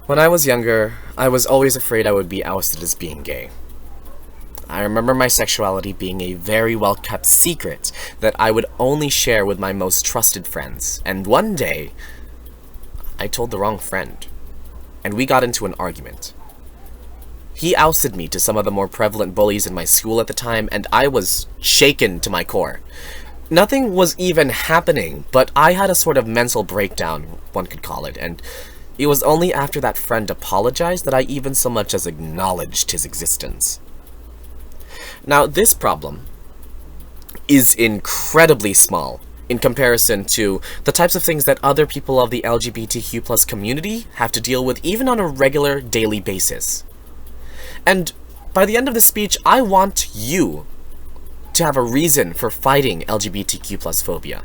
When I was younger, I was always afraid I would be ousted as being gay. I remember my sexuality being a very well-kept secret that I would only share with my most trusted friends. And one day, I told the wrong friend, and we got into an argument. He ousted me to some of the more prevalent bullies in my school at the time, and I was shaken to my core. Nothing was even happening, but I had a sort of mental breakdown, one could call it, and it was only after that friend apologized that I even so much as acknowledged his existence. Now, this problem is incredibly small in comparison to the types of things that other people of the LGBTQ+ community have to deal with even on a regular daily basis. And by the end of this speech, I want you to have a reason for fighting LGBTQ+ phobia.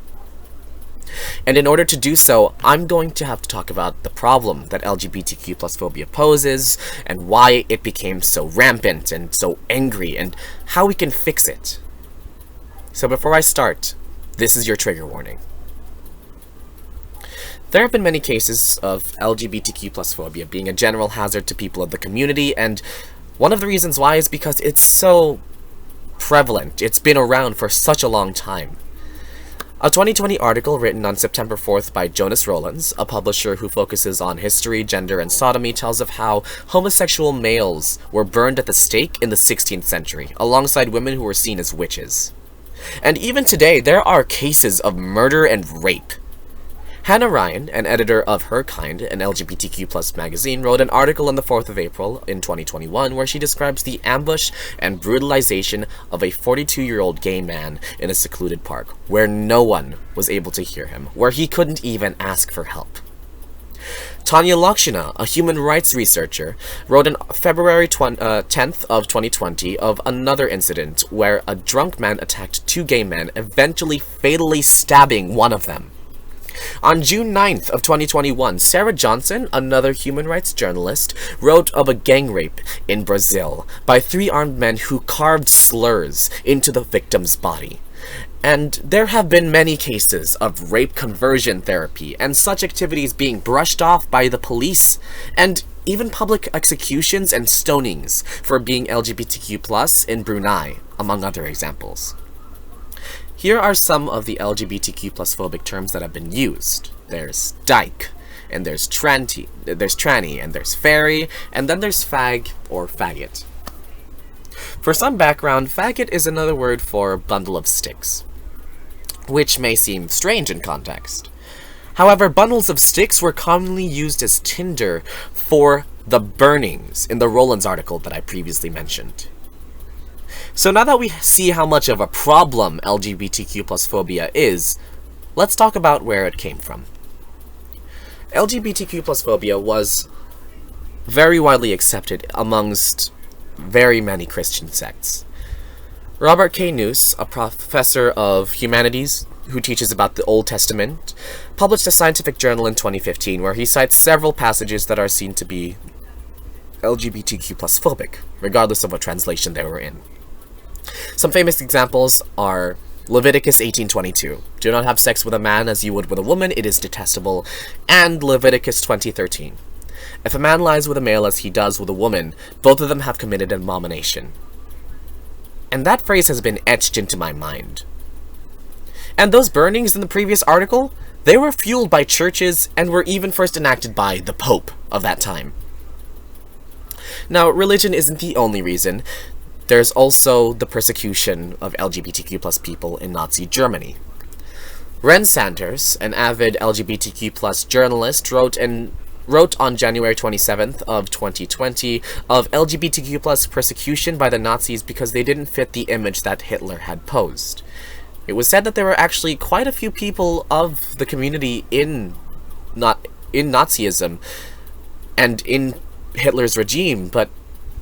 And in order to do so, I'm going to have to talk about the problem that LGBTQ+ phobia poses, and why it became so rampant and so angry, and how we can fix it. So before I start, this is your trigger warning. There have been many cases of LGBTQ+ phobia being a general hazard to people of the community, and one of the reasons why is because it's so prevalent. It's been around for such a long time. A 2020 article written on September 4th by Jonas Rollins, a publisher who focuses on history, gender, and sodomy, tells of how homosexual males were burned at the stake in the 16th century, alongside women who were seen as witches. And even today, there are cases of murder and rape. Hannah Ryan, an editor of Her Kind, an LGBTQ+ magazine, wrote an article on the 4th of April in 2021 where she describes the ambush and brutalization of a 42-year-old gay man in a secluded park, where no one was able to hear him, where he couldn't even ask for help. Tanya Lakshana, a human rights researcher, wrote on February 10th of 2020 of another incident where a drunk man attacked two gay men, eventually fatally stabbing one of them. On June 9th of 2021, Sarah Johnson, another human rights journalist, wrote of a gang rape in Brazil by three armed men who carved slurs into the victim's body. And there have been many cases of rape conversion therapy and such activities being brushed off by the police, and even public executions and stonings for being LGBTQ+ in Brunei, among other examples. Here are some of the LGBTQ+ phobic terms that have been used. There's dyke, and there's tranny, and there's fairy, and then there's fag or faggot. For some background, faggot is another word for bundle of sticks, which may seem strange in context. However, bundles of sticks were commonly used as tinder for the burnings in the Rollins article that I previously mentioned. So now that we see how much of a problem LGBTQ+ phobia is, let's talk about where it came from. LGBTQ+ phobia was very widely accepted amongst very many Christian sects. Robert K. Noose, a professor of humanities who teaches about the Old Testament, published a scientific journal in 2015 where he cites several passages that are seen to be LGBTQ+ phobic, regardless of what translation they were in. Some famous examples are Leviticus 18:22, do not have sex with a man as you would with a woman, it is detestable, and Leviticus 20:13, if a man lies with a male as he does with a woman, both of them have committed an abomination. And that phrase has been etched into my mind. And those burnings in the previous article, they were fueled by churches and were even first enacted by the Pope of that time. Now, religion isn't the only reason. There's also the persecution of LGBTQ+ people in Nazi Germany. Ren Sanders, an avid LGBTQ+ journalist, wrote on January 27th of 2020 of LGBTQ+ persecution by the Nazis because they didn't fit the image that Hitler had posed. It was said that there were actually quite a few people of the community in Nazism and in Hitler's regime, but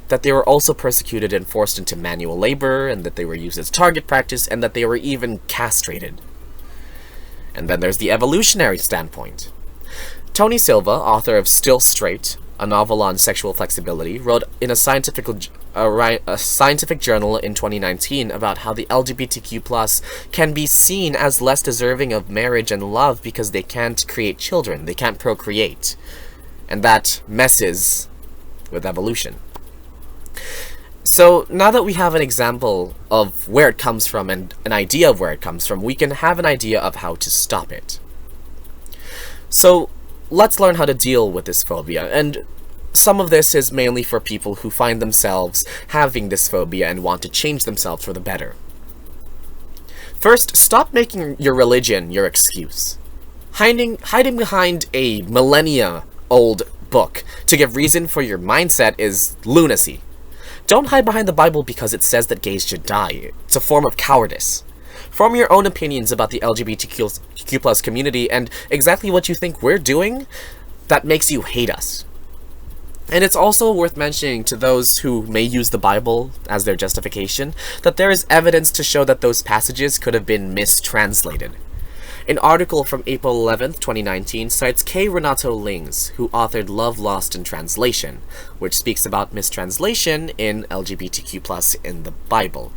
that they were also persecuted and forced into manual labor, and that they were used as target practice, and that they were even castrated. And then there's the evolutionary standpoint. Tony Silva, author of Still Straight, a novel on sexual flexibility, wrote in a scientific journal in 2019 about how the LGBTQ+ can be seen as less deserving of marriage and love because they can't create children, they can't procreate. and that messes with evolution. So now that we have an example of where it comes from and an idea of where it comes from, we can have an idea of how to stop it. So let's learn how to deal with this phobia, and some of this is mainly for people who find themselves having this phobia and want to change themselves for the better. First, stop making your religion your excuse. Hiding behind a millennia-old book to give reason for your mindset is lunacy. Don't hide behind the Bible because it says that gays should die. It's a form of cowardice. Form your own opinions about the LGBTQ+ community and exactly what you think we're doing that makes you hate us. And it's also worth mentioning to those who may use the Bible as their justification that there is evidence to show that those passages could have been mistranslated. An article from April 11th, 2019 cites K. Renato Lings, who authored Love Lost in Translation, which speaks about mistranslation in LGBTQ+ in the Bible,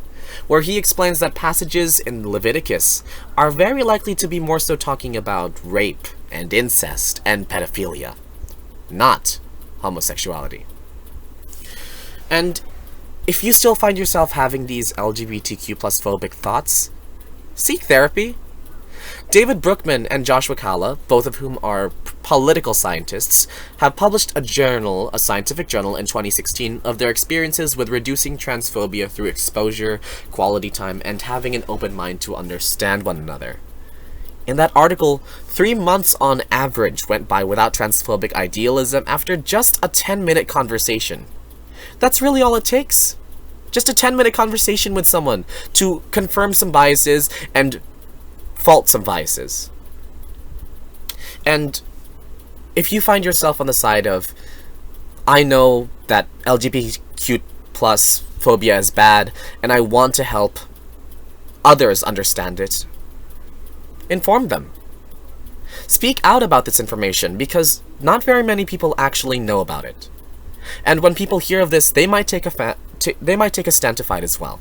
where he explains that passages in Leviticus are very likely to be more so talking about rape and incest and pedophilia, not homosexuality. And if you still find yourself having these LGBTQ+ phobic thoughts, seek therapy. David Brookman and Joshua Kalla, both of whom are political scientists, have published a scientific journal in 2016 of their experiences with reducing transphobia through exposure, quality time, and having an open mind to understand one another. In that article, 3 months on average went by without transphobic idealism after just a 10-minute conversation. That's really all it takes. Just a 10-minute conversation with someone to confirm some biases and fault some biases. And if you find yourself on the side of, I know that LGBTQ+ phobia is bad, and I want to help others understand it, inform them. Speak out about this information, because not very many people actually know about it. And when people hear of this, they might take a stand to fight as well.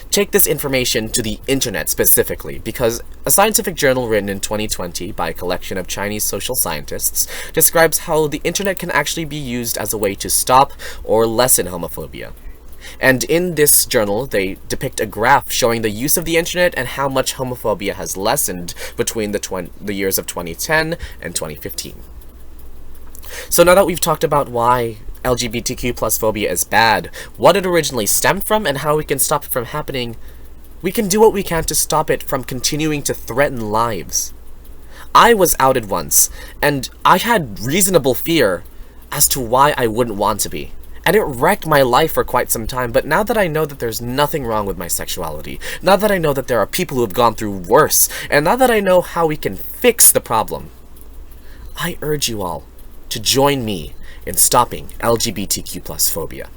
Take this information to the internet specifically, because a scientific journal written in 2020 by a collection of Chinese social scientists describes how the internet can actually be used as a way to stop or lessen homophobia. And in this journal, they depict a graph showing the use of the internet and how much homophobia has lessened between the years of 2010 and 2015. So now that we've talked about why LGBTQ+ phobia is bad, what it originally stemmed from, and how we can stop it from happening, we can do what we can to stop it from continuing to threaten lives. I was outed once, and I had reasonable fear as to why I wouldn't want to be. And it wrecked my life for quite some time, but now that I know that there's nothing wrong with my sexuality, now that I know that there are people who have gone through worse, and now that I know how we can fix the problem, I urge you all to join me in stopping LGBTQ+ phobia.